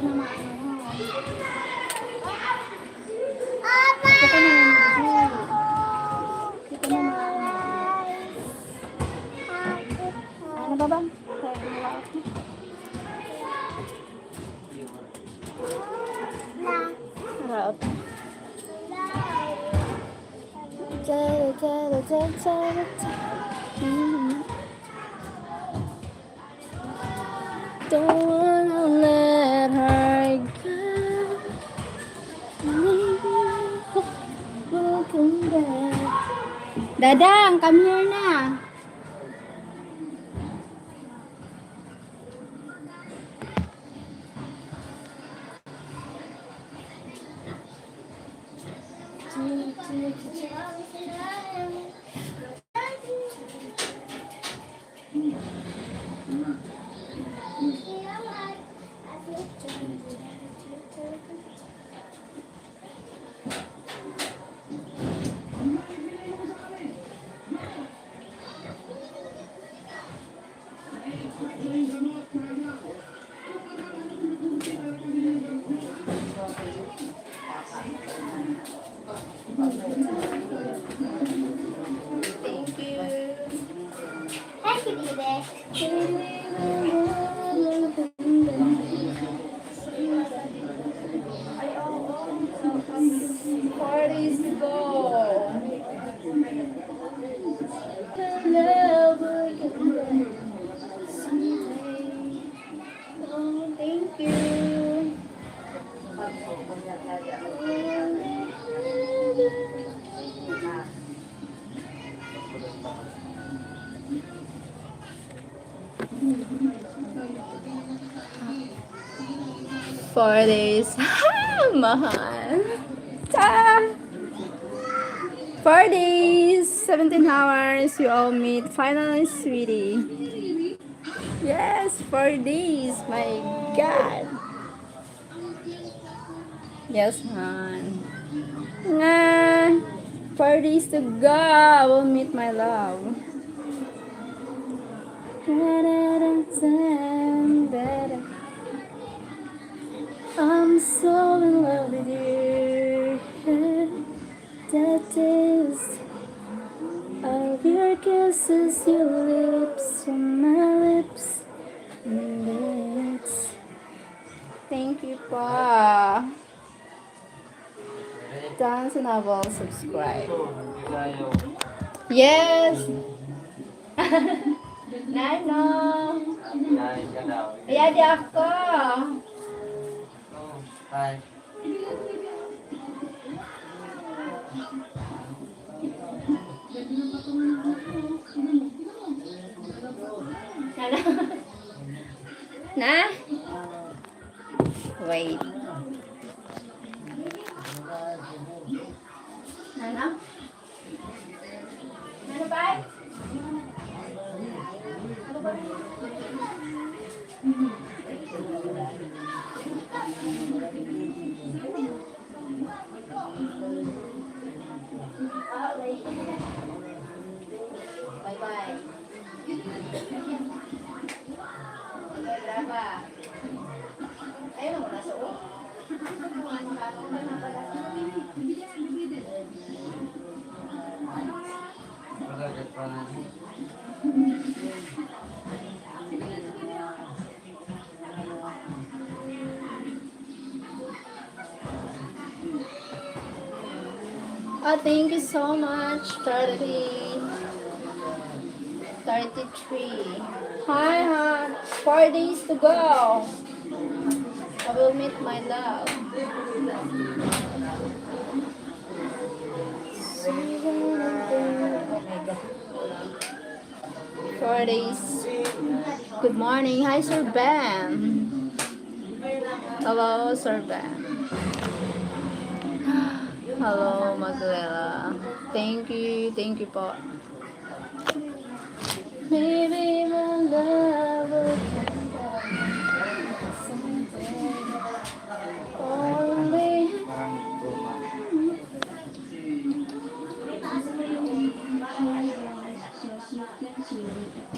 na maano mo. Ito ka na naman. Ito na maano. Ano ba ba? Kaya ginawa ako. Raot. Don't wanna let her go. Welcome back. Dadang, come here na. Thank you. 4 days. Mahal. 4 days, 17 hours, you all meet. Finally, sweetie. Yes, 4 days. My God. Yes, hon. Nga. 4 days to go. I will meet my love. I'm so in love with you. That taste of your kisses, your lips on my lips. Thank you pa. Dance and I will subscribe. Yes. Nano. Ayan di ako. Hi. Na? Wait. Nana? Nana ba? Bye-bye. Berapa? Ayo mau masuk. Oh, thank you so much, 33. Hi, hon. 4 days to go. I will meet my love. Four days. Good morning. Hi, Sir Ben. Hello, Sir Ben. Hello, Magdalena. Thank you po. Maybe my love will come back someday. Only.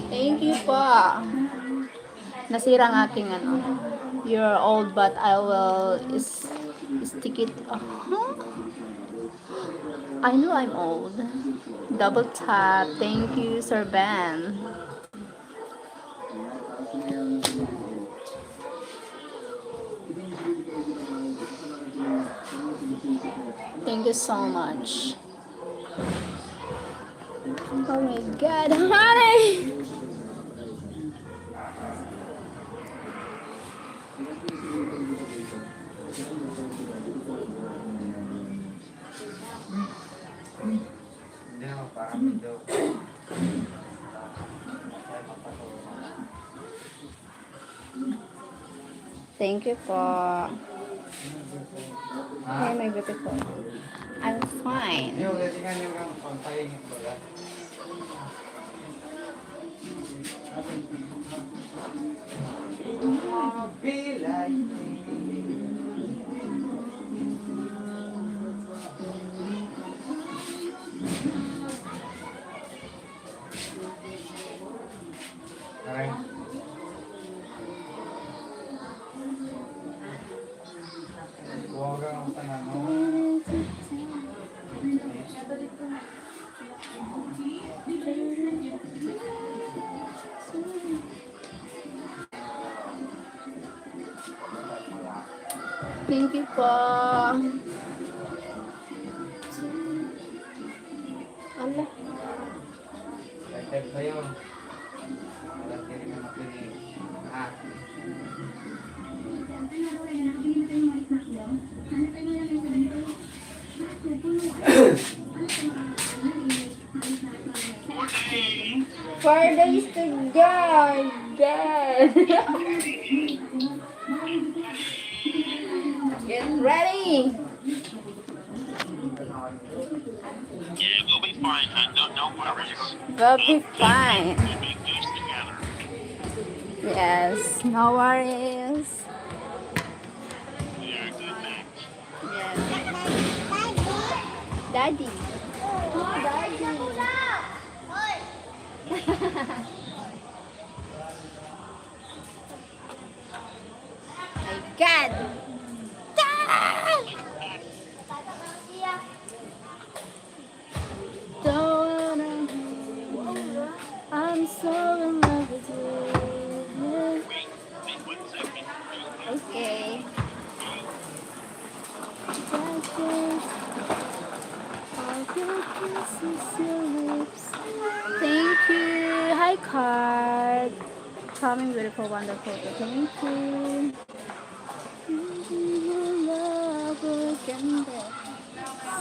Thank you po. Nasira ang aking ano. You're old, but I will stick it. I know I'm old. Double tap. Thank you, Sir Ben. Thank you so much. Oh my God, honey! Thank you for. Hey, my beautiful. I'm fine. Thank you for. Allah. Four days to go. Dead. Get ready. Yeah, we'll be fine, hon. No worries. We'll be fine. We'll make this together. Yes, no worries. We are good, thanks. Yes. Daddy. Daddy. My God. I'm so in love with you. Wait 1 second. Okay. Thank you. Hi, card. Charming, beautiful, wonderful. Thank you. Love again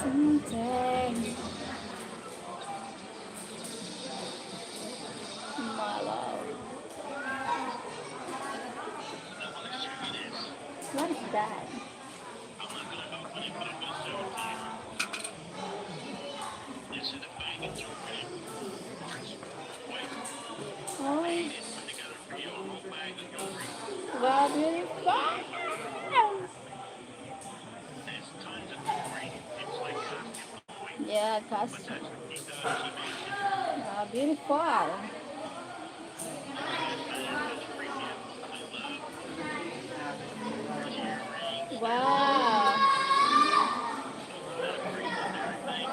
someday. My love. What is that? This is the bag and throw it in. Oh, Put together for you a whole bag of jewelry. wow, beautiful. There's tons of jewelry. It's like costume point. Yeah, But costume. that's what he does. He makes it. Wow, beautiful. As a free gift. I love. Earrings. Wow. Not a free gift, everything.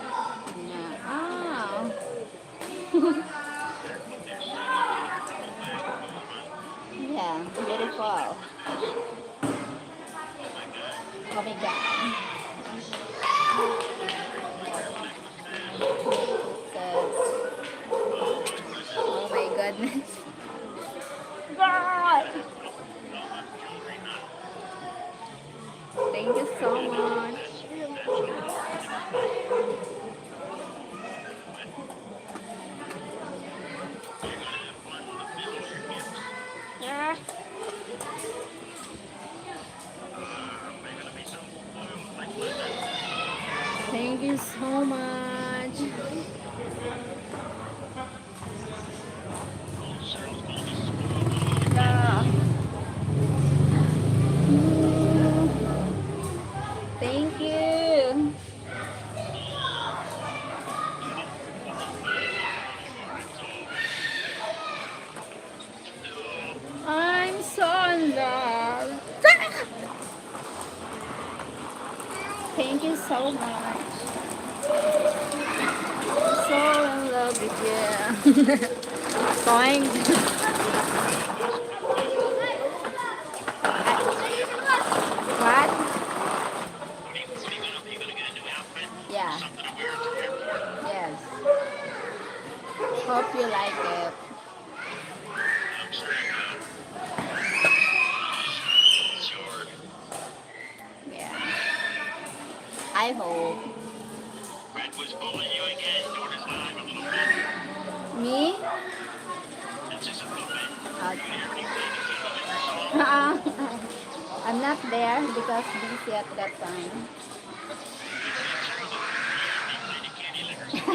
Wow. There's so much in this little bag for you, hon. Yeah, beautiful. This. Oh my God. Oh my God. Necklaces. Oh my goodness. God. Jewelry, hon. Thank you so much. That's what it's for. You're gonna have fun when you finish your gifts. Yeah. They're gonna be so spoiled. Like listen. Thank you so much. Oh, Cheryl's gonna be spoiled when you get Yeah. married. Thank you. You didn't buy anything for me, that's all. I'm so in love. Thank you so much. So in love with you. Going. What? What are you gonna get a new outfit? Yeah. Something to wear to the airport? Yes. Hope you like it. I'm sure you will. Sure. Yeah. I hope. Red was bullying you again. Doing his live a little bit. Me? It's just a little bit. Uh, You hear anything? Is he humming your song? I'm not there because busy at that time. You see Sheryl Ohm? Yeah, they played the Candy Liquor song.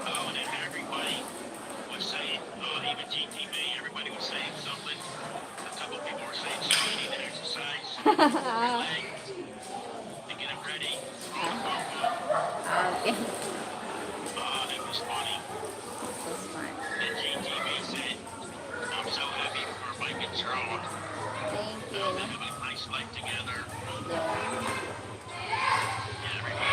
Oh, and then everybody was saying, even GTV, everybody was saying something. A couple people were saying, "So you need to exercise your legs to get them ready for the phone call." Okay. That was funny. So smart. Then GTV said, "I'm so happy for Mike and Sheryl. Thank They're you. living a nice life together." Yeah. Yeah, everybody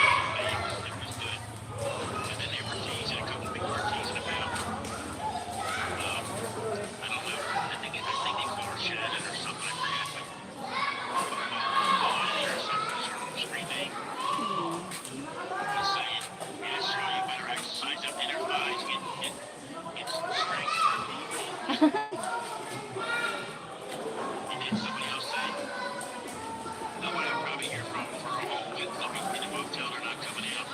was saying it was good. And then they were teasing, a couple people were teasing about, I don't know, I think they foreshaddowed or something, I forget, but Melania or something, Sheryl Ohm's screen name, was saying, yeah, Sheryl, you better exercise up in her thighs, get some strength. And then somebody else said, nobody will probably hear from them for a whole week. They'll be in a motel, they're not coming out.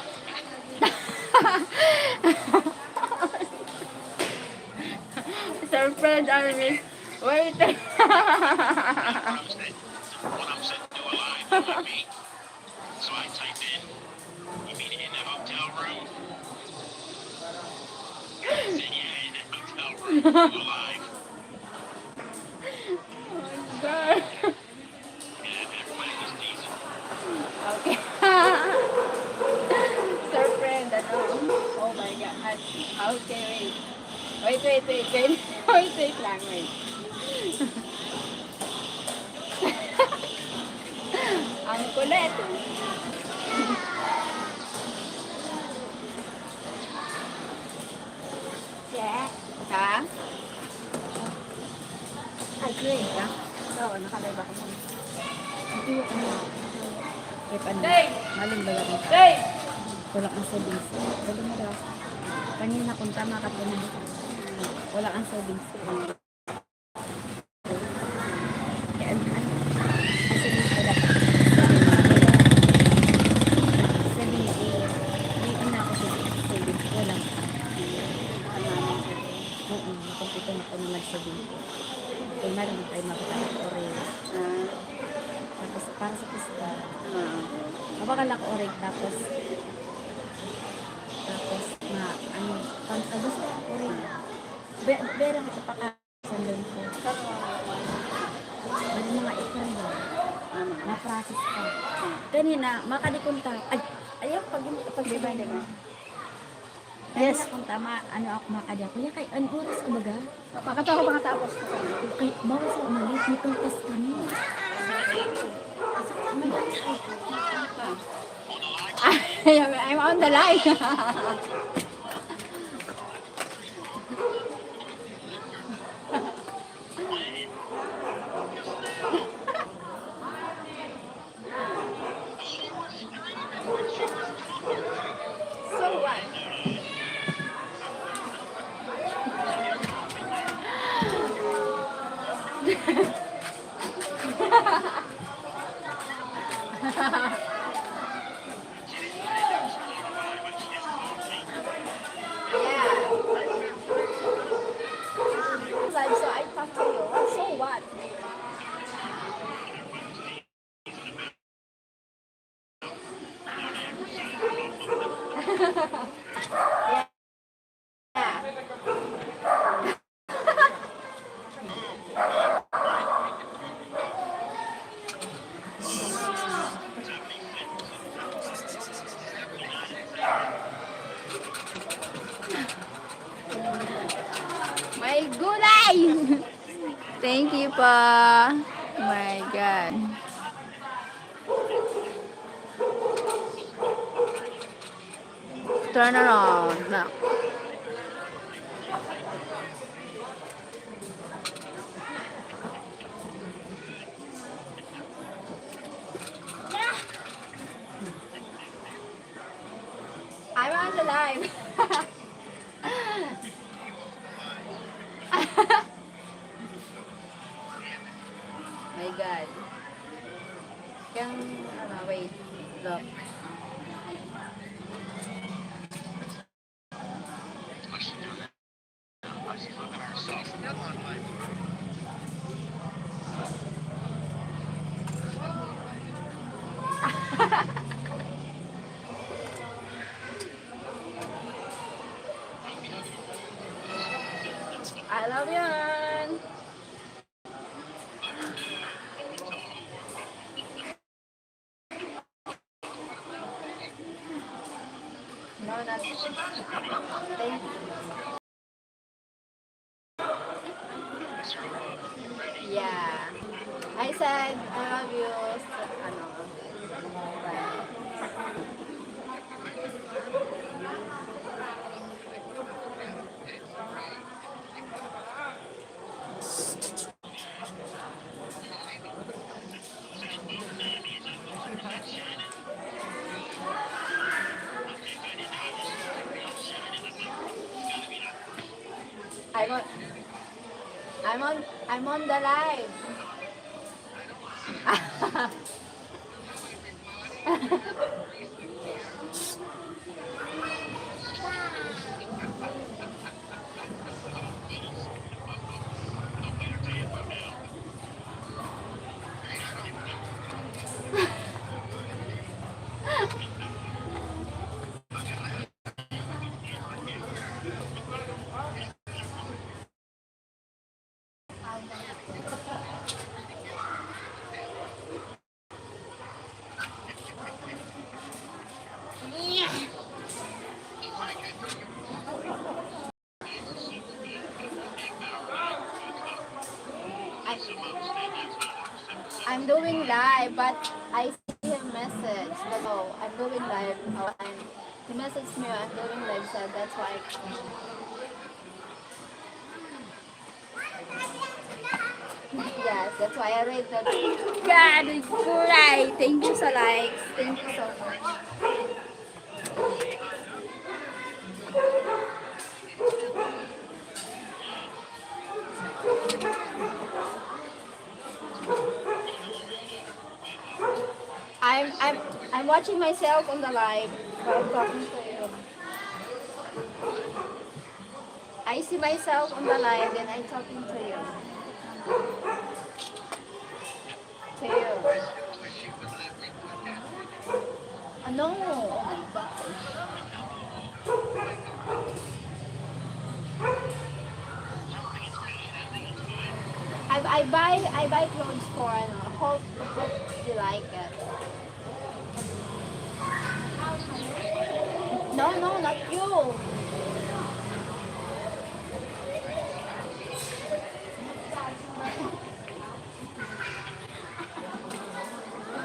Surprise, Army. Wait. That's what I'm saying. When I'm sitting doing live on my feet, so I type in, you mean in the hotel room? And I said, yeah, in the hotel room, doing live. God. And everybody was teasing. Okay. Surprise, ano? Oh my God. Okay, wait. Wait. Wait lang, wait. Ang kulit. Yeah. Ha? Ay, great, ha? Oo, nakalive ako. Hindi, ano? Wait, ano? Maling ba yan? Wala kang savings. Dali mo daw. Kanina kung tama ka po na. Wala kang savings. Yan. Ang savings ko dapat. Savings ko. Hindi na ako savings. Wala. Oo, nakumpito na ako nung nag-savings ko. Kung narin tayo mapatay ko rin. Tapos para sa pista. Mabakala ko orig tapos ano, pantagos ko orig. Bera ko pakasan doon ko. Ano mga ikon ba? Na-process ka. Kanina, makadikunta. Ayaw, pag-diba. Yes. Kung tama, ano ako makadya. Kuya, kay ano oras ko baga? Pakatapos ko. Kay, bawas ko umalit. May tulpas kami. I'm on the line. So what? Like, so I talk to you. So what? My gulay! Thank you pa. My God. Turn around. No. I'm on the live. My God. Can, wait. Look. I love you. No, not. Thank you. Yeah. I said I love you. I'm on. I'm on the live. I, I'm doing live, but I see a message. So I'm doing live. He messaged me. I'm doing live, so that's why. Yes, that's why I read that. God, it's right. Thank you so likes. Thank you so much. I'm I'm I'm watching myself on the live while talking to you. I see myself on the live and I'm talking to you. To you. No. Oh my God. I buy clothes for hope you like it. No, no, not you.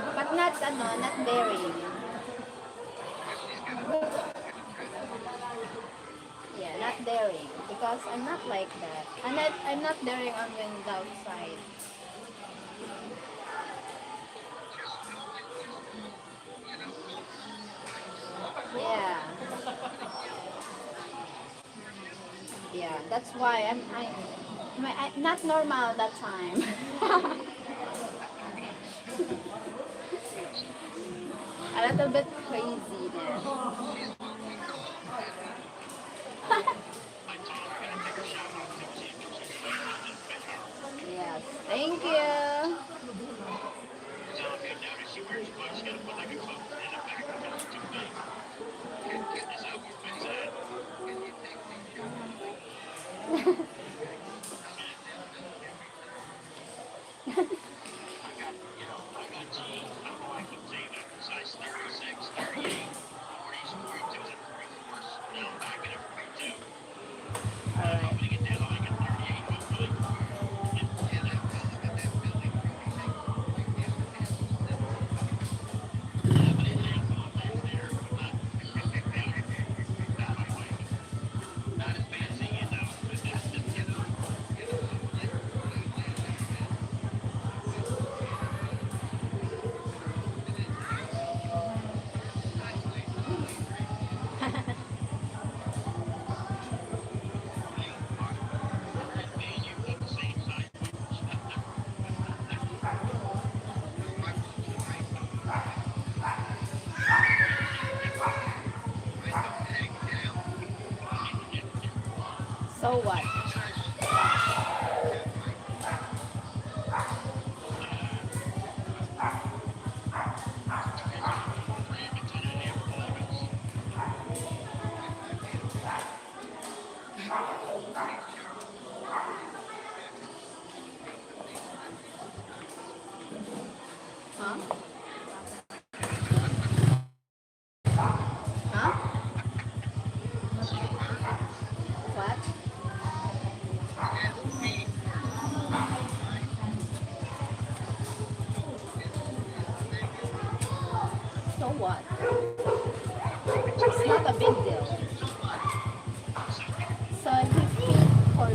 But not daring. Yeah, not daring because I'm not like that. I'm not daring on when it's outside. Yeah, yeah. That's why I'm not normal that time. A little bit crazy there. Yes. Thank you. All right. So what? Huh? Huh? What? So what? It's not a big deal. So he paid for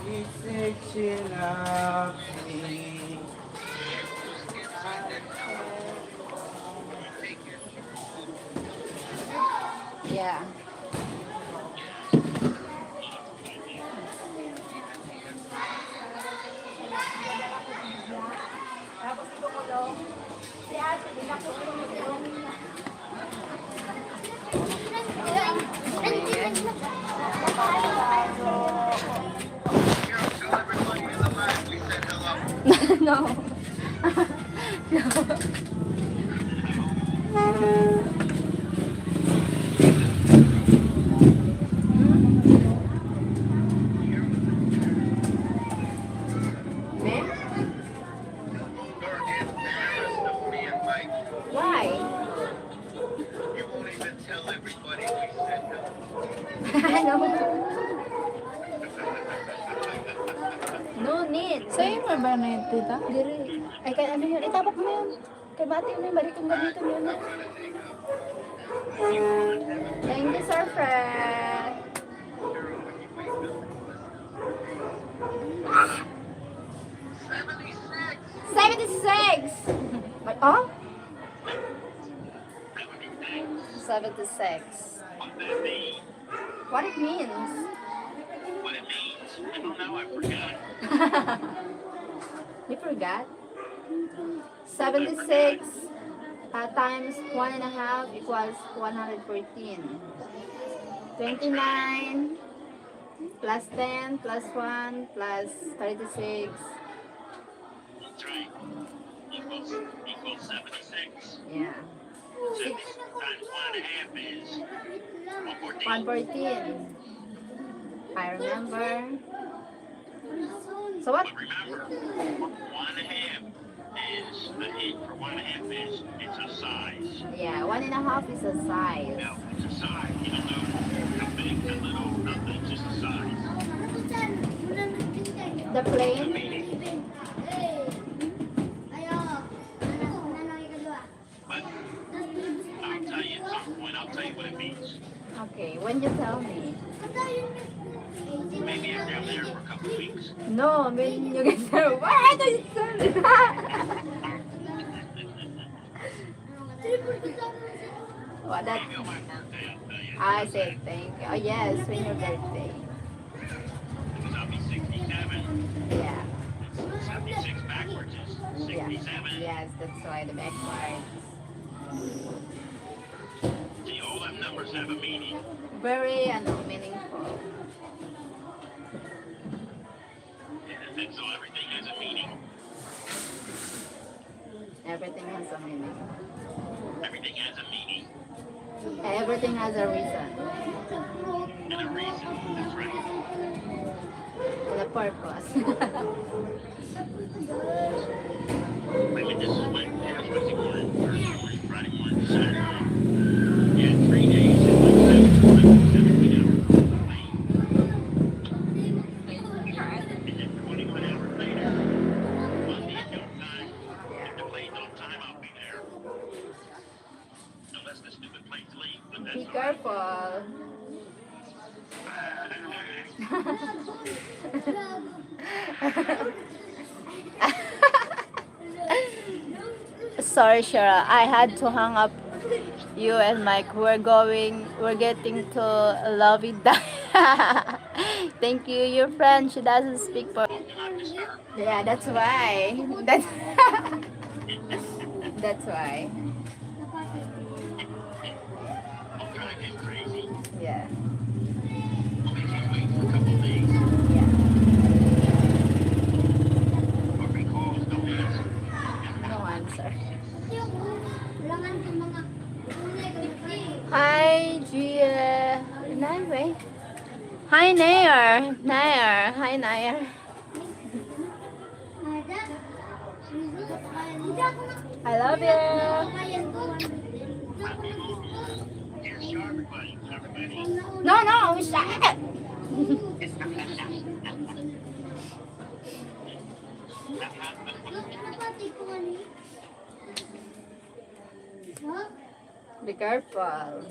He said she loves me. yeah. Tell everybody in the live we said hello. No. Ma'am? You're embarrassed of me and Mike. Why? You won't even tell everybody we said hello. No. No need. Sa'yo mo ba na yun, tita? Diri. Ay, kaya ano yun? Itabak mo yun. Kay bati mo yung balikan ganito yun. I'm gonna hang up. Thank you, Sir Fred. Cheryl, when you wake up. 76! 76! Like, oh? That would be thanks. 76. What that means. What it means? What it means. I don't know, I forgot. You forgot? 76 times 1.5 equals 114. 29 plus 10 plus 1 plus 36. That's right. Equals 76. Yeah. 76 times 1.5 is 114. 114. I remember. So what? But remember, 1.5 is the hint for 1.5 is it's a size. Yeah, 1.5 is a size. Now, it's a size. You don't know how big, how little, nothing, just a size. The The plane. meaning. But I'll tell you at some point, I'll tell you what it means. Okay, when you tell me. Maybe I'm down there for a couple of weeks. No, when you get there. Why do you tell me that? What that? Maybe on my birthday, I'll tell you. I said thank you. Oh yes, when your birthday. Because I'll be 67. Yeah. 76 backwards is Yeah. 67. Yes, that's why the backwards. See, all them numbers have a meaning. Very meaningful. And so everything has a meaning. Everything has a meaning. Everything has a meaning Everything has a reason and a reason. That's right. and a purpose. I mean, this is when Wednesday morning, Thursday morning, Friday morning, Saturday morning. You had 3 days and like 7 hours. And then 21 hours later, Monday at your time, if the plane's on time, I'll be there. Unless the stupid planes leave, but that's Be all right. careful. sorry, Sheryl. I had to hang up you and Mike. We're getting to love it. Thank you, your friend. She doesn't speak for. Yeah, that's why. That's why. I'll drive him crazy. Yeah. I'll make you wait for a couple days. Yeah. Every calls, no answer. No answer. Hi, Gia. Anyway. Hi, Nair. Nair. Hi, Nair. I love you. Here's to everybody. Everybody. No, no, stop. Be careful.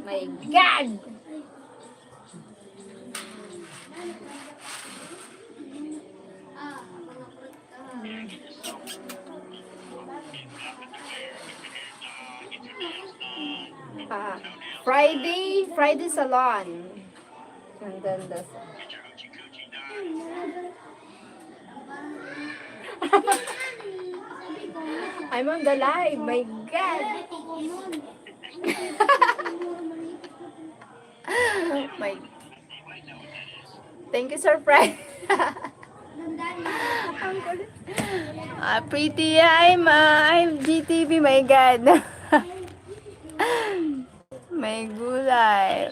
My God. Ah, Friday salon. And then the Get your hoochie coochie done. I'm on the live. My God. My. Thank you, surprise. Ang kulit. Pretty. I'm GTV. My God. May gulay.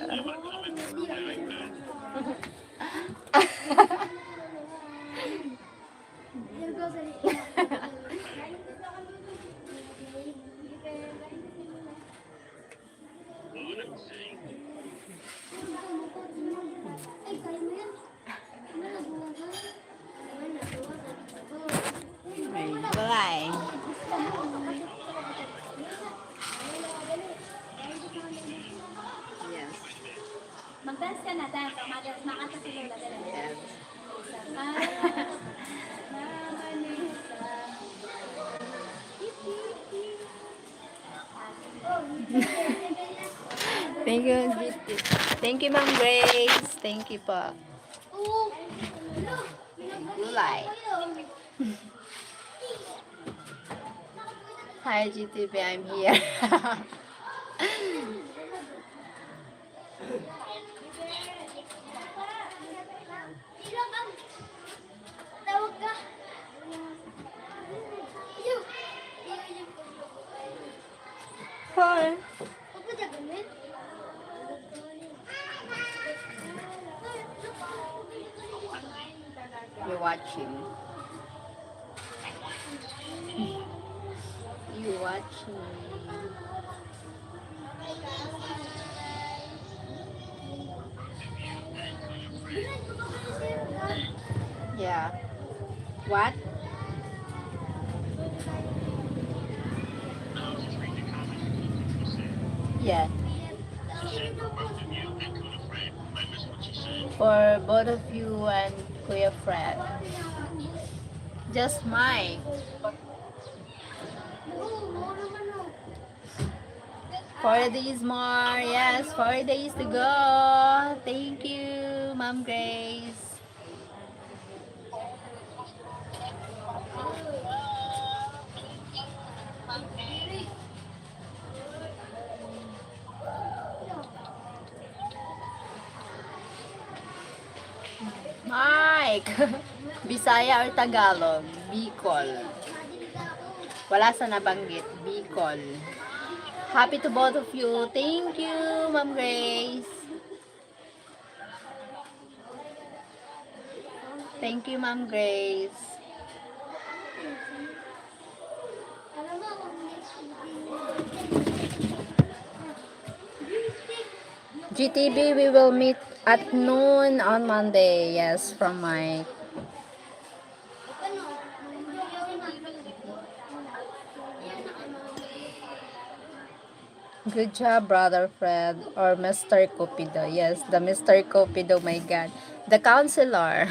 May gulay. Yes. Mag-dance ka na, dance. Makanta si Lola. Yes. Thank you, GT. Thank you, Ma'am Grace. Thank you po. Gulay. Hi, GTV. I'm here. Tawag ka. Hi. Huwag mo gagawin. You're watching. You watching. Yeah. What? Yeah. For both of you and Kuya Fred. Just Mike. 4 days more. Yes, 4 days to go. Thank you, Ma'am Grace. Mike! Bisaya or Tagalog? Bicol. Wala sa nabanggit. Bicol. Happy to both of you. Thank you, Ma'am Grace. Thank you, Ma'am Grace. GTB, we will meet at noon on Monday. Yes, from my... Good job, Brother Fred. Or Mr. Cupido. Yes, the Mr. Cupido, my God. The counselor.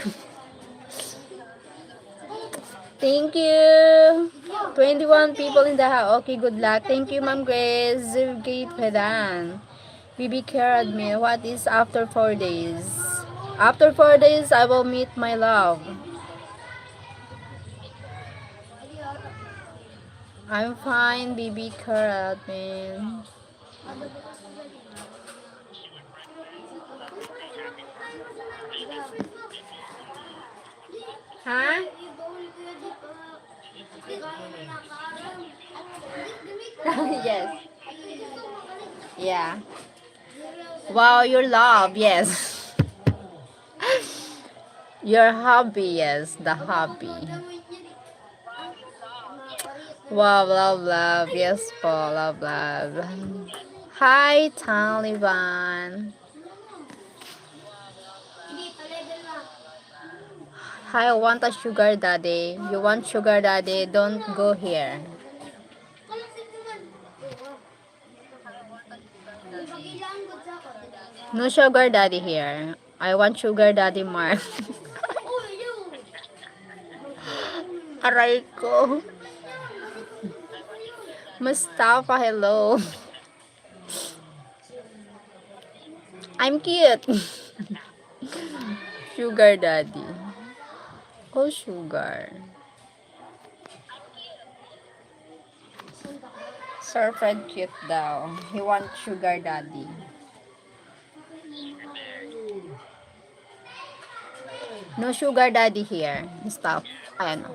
Thank you. 21 people in the house. Okay, good luck. Thank you, Ma'am Grace. Zirgate Pedan. BB care admin. What is after 4 days? After 4 days, I will meet my love. I'm fine, BB care admin. Huh? Yes. Yeah. Wow, your love, yes. Your hobby, yes, the hobby. Wow, love, love, yes po, love, love. Hi, Taliban. Hi, I want a sugar daddy. You want sugar daddy? Don't go here. No sugar daddy here. I want sugar daddy Mark. Aray ko. Mustafa, hello. I'm cute. Sugar daddy. Oh, sugar. Sir Fred cute daw. He wants sugar daddy. No sugar daddy here. Stop. Ayan.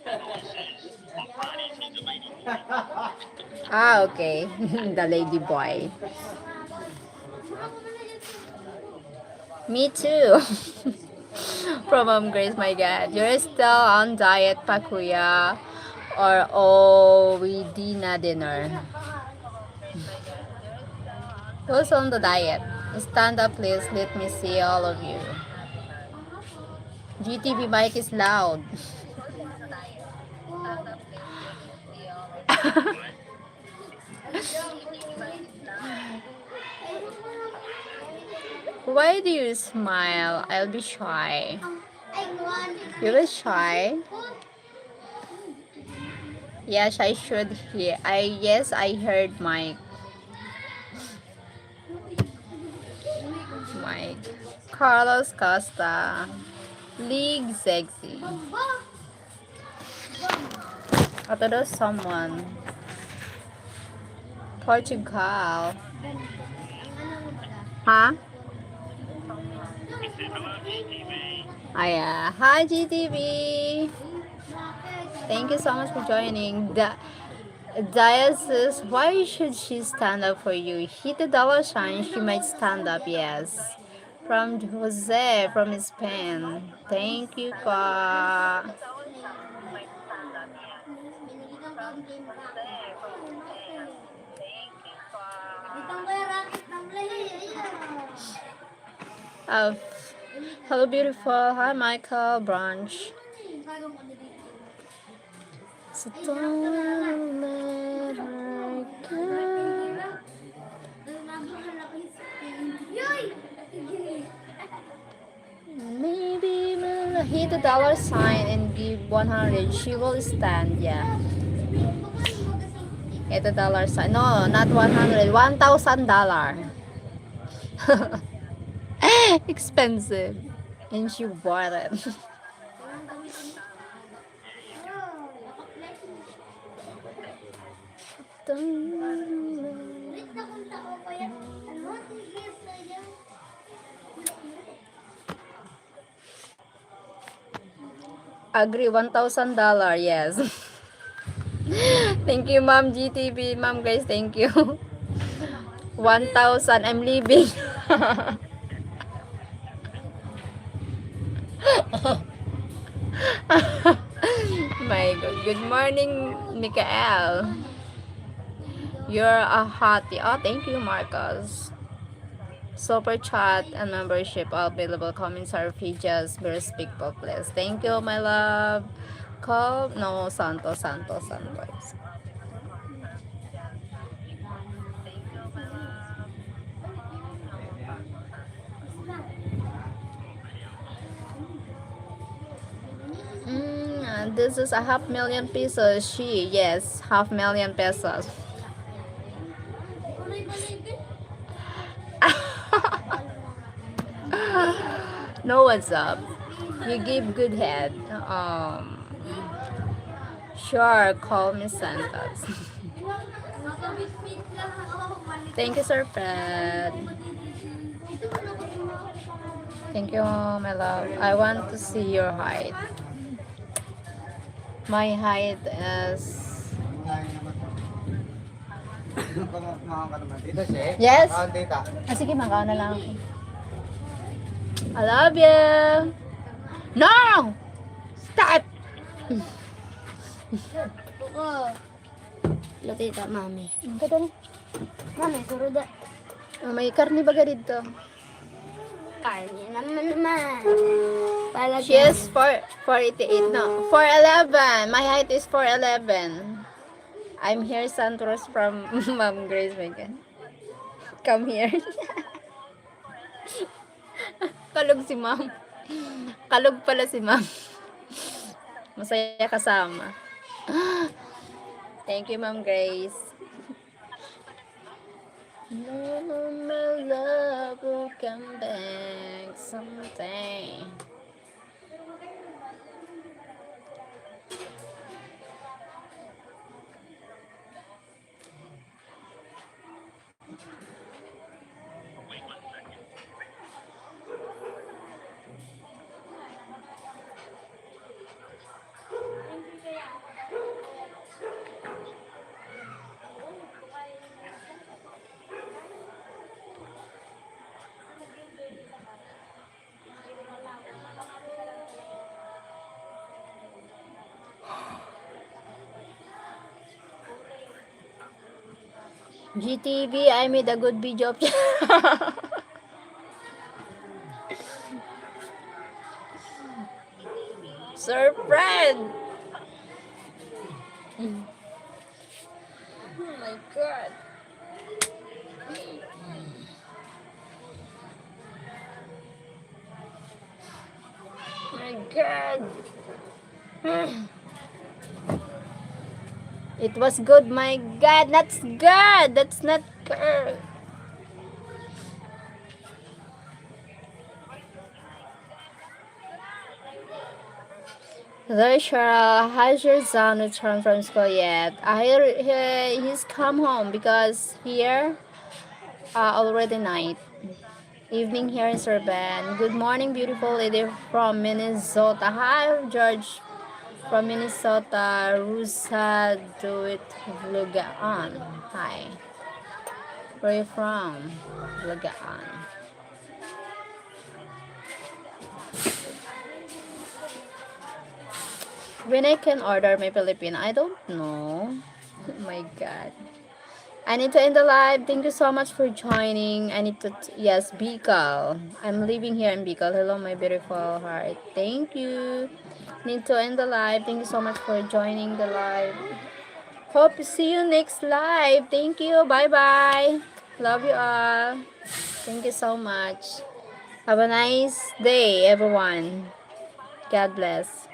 That always says on Fridays he's a lady boy. Ah, okay. The lady boy. Me too. From Grace, my God. You're still on diet, Pakuya, or Ovidina dinner. Who's on the diet? Stand up, please. Let me see all of you. GTV mic is loud. Why do you smile? I'll be shy. You were shy? Yes, I should hear. Yes, I heard Mike. Mike. Carlos Costa. League sexy. I thought it was someone. Portugal. Huh? He said, hello, GTV. Hi GTV. Thank you so much for joining. Daya says, why should she stand up for you? Hit the dollar sign, she might stand up, yes. From Jose, from Spain. Thank you, pa. Uh, hello, beautiful. Hi, Michael. Brunch. So don't let her go. Maybe we'll hit the dollar sign and give 100. She will stand, yeah. Hit the dollar sign. No, not 100. $1,000. Expensive. And she bought it. Agree, $1,000, yes. Thank you, Mom GTV. Mom, guys, thank you. 1,000, I'm leaving. My God. Good morning, Mikael. You're a hottie. Oh, thank you, Marcos. Super chat and membership all available. Comments are free. Just be respectful, please. Thank you, my love. Call no Santos. This is a $500,000 She, yes, $500,000. No, what's up? You give good head. Sure, call me Santos. Thank you, Sir Fred. Thank you, my love. I want to see your height. My height is... Yes? Sige, makaw na lang ako. I love you. No! Stop! Latita, mami. Kata na. Mami, suruda. May karni baga dito. Kanya naman. Palagi. She is 4'88". No, 4'11". My height is 4'11". I'm here, Santos from Mom Grace Megan. Come here. Kalog si Ma'am. Kalog pala si Ma'am. Masaya kasama. Thank you, Ma'am Grace. No, my love will come back someday. GTV, I made a good video. Sir Fred! Oh my god. My god. It was good, my god. That's good. That's not good. Hello, Cheryl. Has your son returned from school yet? He's come home because here already night. Evening here in Serban. Good morning, beautiful lady from Minnesota. Hi, George from Minnesota. Rusa do it Vlogaan. Hi. Where are you from? Vlogaan. When I can order my Filipino, I don't know. Oh my god. I need to end the live. Thank you so much for joining. I need to, yes, Bicol. I'm living here in Bicol. Hello, my beautiful heart. Thank you. Need to end the live. Thank you so much for joining the live. Hope to see you next live. Thank you. Bye-bye. Love you all. Thank you so much. Have a nice day, everyone. God bless.